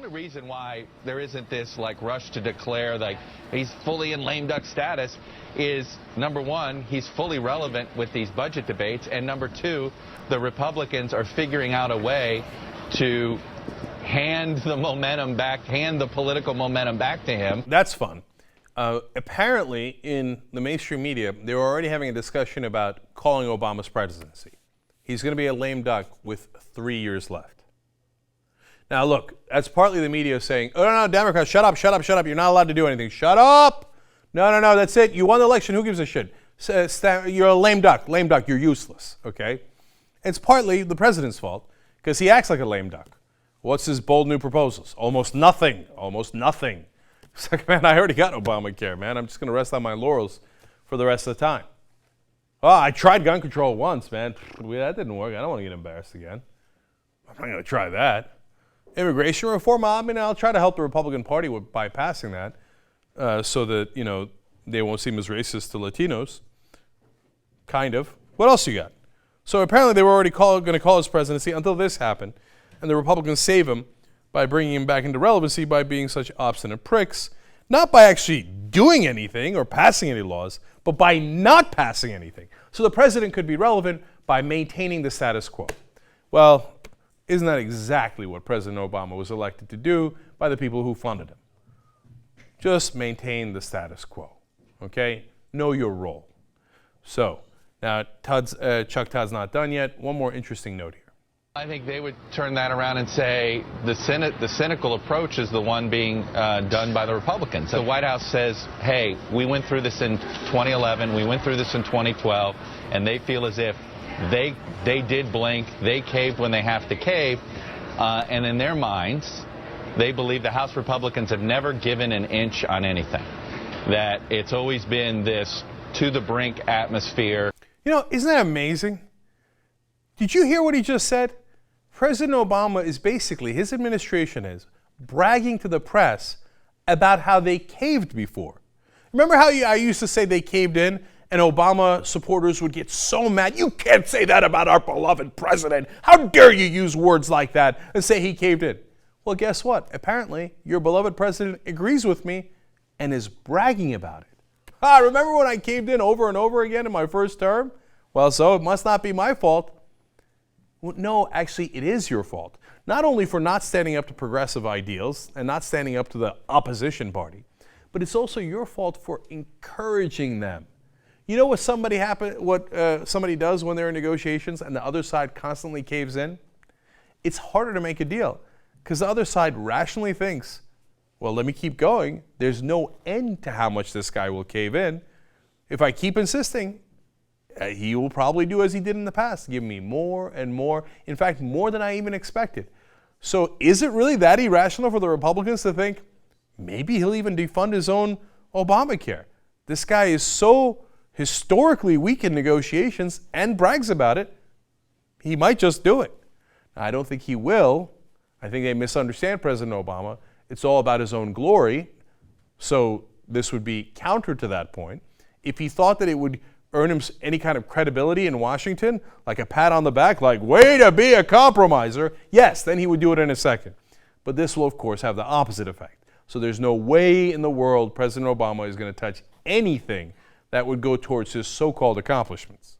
only reason why there isn't this like rush to declare like he's fully in lame duck status is, number one, he's fully relevant with these budget debates, and number two, the Republicans are figuring out a way to hand the political momentum back to him. That's fun. Apparently, in the mainstream media, they were already having a discussion about calling Obama's presidency. He's going to be a lame duck with 3 years left. Now, look, that's partly the media saying, oh, no, Democrats, shut up, shut up, shut up. You're not allowed to do anything. Shut up. No, that's it. You won the election. Who gives a shit? You're a lame duck. Lame duck. You're useless, okay? It's partly the president's fault because he acts like a lame duck. What's his bold new proposals? Almost nothing. Almost nothing. It's like, man, I already got Obamacare, man. I'm just going to rest on my laurels for the rest of the time. Oh, I tried gun control once, man. That didn't work. I don't want to get embarrassed again. I'm not going to try that. Immigration reform, I mean, I'll try to help the Republican Party by passing that so that, they won't seem as racist to Latinos. Kind of. What else you got? So apparently they were already going to call his presidency until this happened, and the Republicans save him by bringing him back into relevancy by being such obstinate pricks, not by actually doing anything or passing any laws, but by not passing anything. So the president could be relevant by maintaining the status quo. Well, isn't that exactly what President Obama was elected to do by the people who funded him? Just maintain the status quo, okay? Know your role. So, now Chuck Todd's not done yet. One more interesting note here. I think they would turn that around and say the cynical approach is the one being done by the Republicans. The White House says, hey, we went through this in 2011, we went through this in 2012, and they feel as if they did blink, they caved when they have to cave, and in their minds, they believe the House Republicans have never given an inch on anything, that it's always been this to-the-brink atmosphere. Isn't that amazing? Did you hear what he just said? President Obama is basically, his administration is, bragging to the press about how they caved before. Remember how I used to say they caved in? And Obama supporters would get so mad. You can't say that about our beloved president. How dare you use words like that and say he caved in? Well, guess what? Apparently, your beloved president agrees with me and is bragging about it. Remember when I caved in over and over again in my first term? Well, so it must not be my fault. Well, no, actually, it is your fault. Not only for not standing up to progressive ideals and not standing up to the opposition party, but it's also your fault for encouraging them. You know what somebody does when they're in negotiations and the other side constantly caves in? It's harder to make a deal because the other side rationally thinks, well, let me keep going. There's no end to how much this guy will cave in. If I keep insisting, he will probably do as he did in the past, give me more and more. In fact, more than I even expected. So is it really that irrational for the Republicans to think maybe he'll even defund his own Obamacare? This guy is so historically weak in negotiations and brags about it, he might just do it. Now, I don't think he will. I think they misunderstand President Obama. It's all about his own glory. So this would be counter to that point. If he thought that it would earn him any kind of credibility in Washington, like a pat on the back, like, way to be a compromiser, yes, then he would do it in a second. But this will, of course, have the opposite effect. So there's no way in the world President Obama is going to touch anything that would go towards his so-called accomplishments.